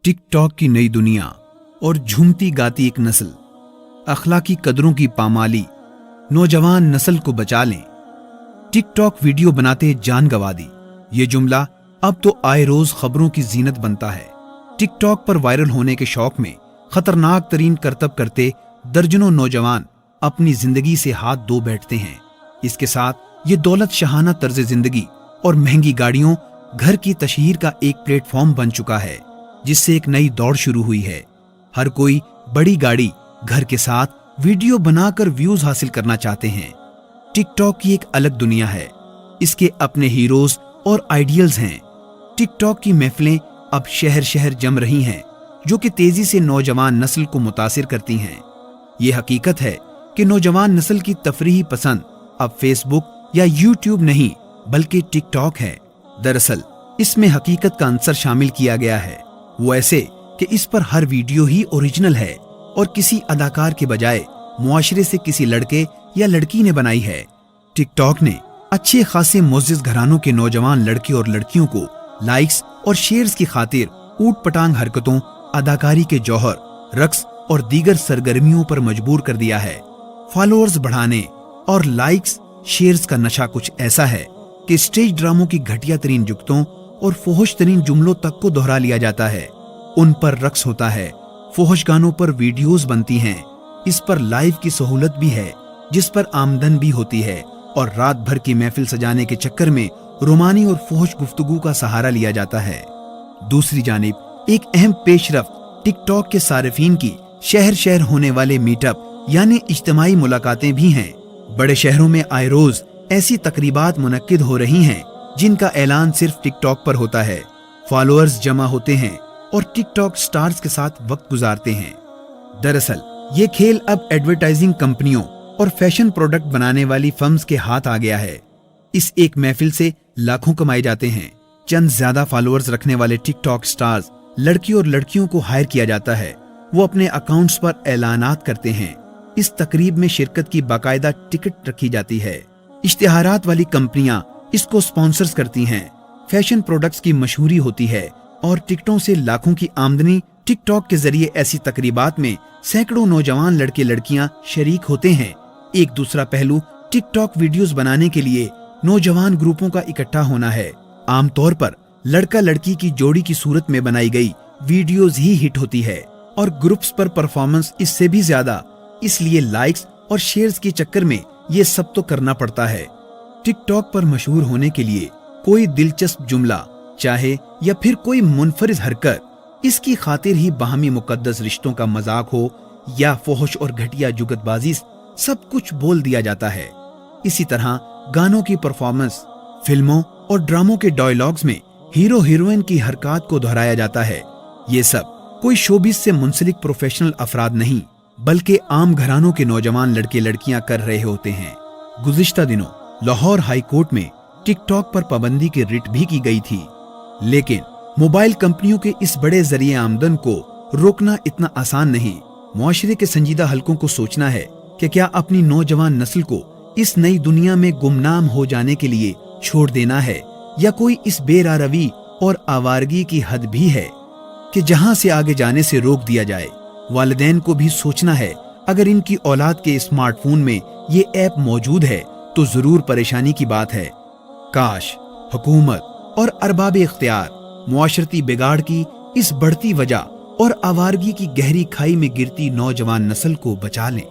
Tick tock की नई दुनिया और झूमती गाती एक नस्ल, अखलाकी कदरों की पामाली, नौजवान नस्ल को बचा लें। टिक टॉक वीडियो बनाते जान गंवा दी, ये जुमला अब तो आए रोज खबरों की जीनत बनता है। टिक टॉक पर वायरल होने के शौक में खतरनाक तरीन करतब करते दर्जनों नौजवान अपनी जिंदगी से हाथ धो बैठते हैं। इसके साथ ये दौलत शाहाना तर्ज जिंदगी और महंगी गाड़ियों घर की तशहीर का एक प्लेटफॉर्म बन चुका है, जिससे एक नई दौड़ शुरू हुई है। हर कोई बड़ी गाड़ी घर के साथ वीडियो बनाकर व्यूज हासिल करना चाहते हैं। टिक टॉक की एक अलग दुनिया है, इसके अपने हीरोज और आइडियल्स हैं। टिक टॉक की महफिलें अब शहर शहर जम रही हैं, जो कि तेजी से नौजवान नस्ल को मुतासिर करती हैं। ये हकीकत है कि नौजवान नस्ल की तफरीही पसंद अब फेसबुक या यूट्यूब नहीं बल्कि टिक टॉक है। दरअसल इसमें हकीकत का अंसर शामिल किया गया है, वो ऐसे कि इस पर हर वीडियो ही ओरिजिनल है और किसी अदाकार के बजाय मुआशरे से किसी लड़के या लड़की ने बनाई है। टिक टॉक ने अच्छे खासे मुअज़्ज़िज़ घरानों के नौजवान लड़के और लड़कियों को लाइक्स और शेयर्स की खातिर ऊट पटांग हरकतों, अदाकारी के जौहर, रक्स और दीगर सरगर्मियों पर मजबूर कर दिया है। फॉलोअर्स बढ़ाने और लाइक्स शेयर्स का नशा कुछ ऐसा है कि स्टेज ड्रामों की घटिया तरीन जुगतों और फोहश तरीन जुमलों तक को दोहरा लिया जाता है। उन पर रक्स होता है, फोहश गानों पर वीडियोस बनती हैं। इस पर लाइव की सहूलत भी है, जिस पर आमदन भी होती है, और रात भर की महफिल सजाने के चक्कर में रोमानी और फोहश गुफ्तगू का सहारा लिया जाता है। दूसरी जानिब एक अहम पेशरफ्त टिक टॉक के सारिफीन की शहर शहर होने वाले मीटअप यानी इज्तिमाई मुलाकातें भी हैं। बड़े शहरों में आए रोज ऐसी तकरीबात मुनक्किद हो रही हैं, जिनका ऐलान सिर्फ टिक टॉक पर होता है। फॉलोअर्स जमा होते हैं और टिक टॉक स्टार्स के साथ वक्त गुजारते हैं। दरअसल ये खेल अब एडवर्टाइजिंग कंपनियों और फैशन प्रोडक्ट बनाने वाली फर्म्स के हाथ आ गया है। इस एक महफिल से लाखों कमाए जाते हैं। चंद ज्यादा फॉलोअर्स रखने वाले टिक टॉक स्टार्स लड़की और लड़कियों को हायर किया जाता है। वो अपने अकाउंट्स पर ऐलानात करते हैं। इस तकरीब में शिरकत की बाकायदा टिकट रखी जाती है। इश्तिहारात वाली कंपनियां इसको स्पॉन्सर्स करती हैं। फैशन प्रोडक्ट्स की मशहूरी होती है और टिकटों से लाखों की आमदनी। टिक टॉक के जरिए ऐसी तकरीबात में सैकड़ों नौजवान लड़के लड़कियां शरीक होते हैं। एक दूसरा पहलू टिक टॉक वीडियोस बनाने के लिए नौजवान ग्रुपों का इकट्ठा होना है। आमतौर पर लड़का लड़की की जोड़ी की सूरत में बनाई गई वीडियोस ही हिट होती है और ग्रुप्स पर परफॉर्मेंस इससे भी ज्यादा। इसलिए लाइक्स और शेयर्स के चक्कर में ये सब तो करना पड़ता है। टिक टॉक पर मशहूर होने के लिए कोई दिलचस्प जुमला चाहे या फिर कोई मुनफरिद हरकत, इसकी खातिर ही बाहमी मुकद्दस रिश्तों का मजाक हो या फोहश और घटिया जुगतबाजी, सब कुछ बोल दिया जाता है। इसी तरह गानों की परफॉर्मेंस, फिल्मों और ड्रामों के डायलॉग्स में हीरो हीरोइन की हरकत को दोहराया जाता है। ये सब कोई शोबिस से मुंसलिक प्रोफेशनल अफराद नहीं बल्कि आम घरानों के नौजवान लड़के लड़कियां कर रहे होते हैं। गुज़िश्ता दिनों लाहौर हाई कोर्ट में टिक टॉक पर पाबंदी की रिट भी की गई थी, लेकिन मोबाइल कंपनियों के इस बड़े जरिए आमदन को रोकना इतना आसान नहीं। मुआशरे के संजीदा हलकों को सोचना है कि क्या अपनी नौजवान नस्ल को इस नई दुनिया में गुमनाम हो जाने के लिए छोड़ देना है, या कोई इस बेरारवी और आवारगी की हद भी है कि जहां से आगे जाने से रोक दिया जाए। वालिदैन को भी सोचना है, अगर इनकी औलाद के स्मार्टफोन में ये ऐप मौजूद है तो जरूर परेशानी की बात है। काश हुकूमत और अरबाब इख्तियार मुआशरती बिगाड़ की इस बढ़ती वजह और आवारगी की गहरी खाई में गिरती नौजवान नस्ल को बचा लें।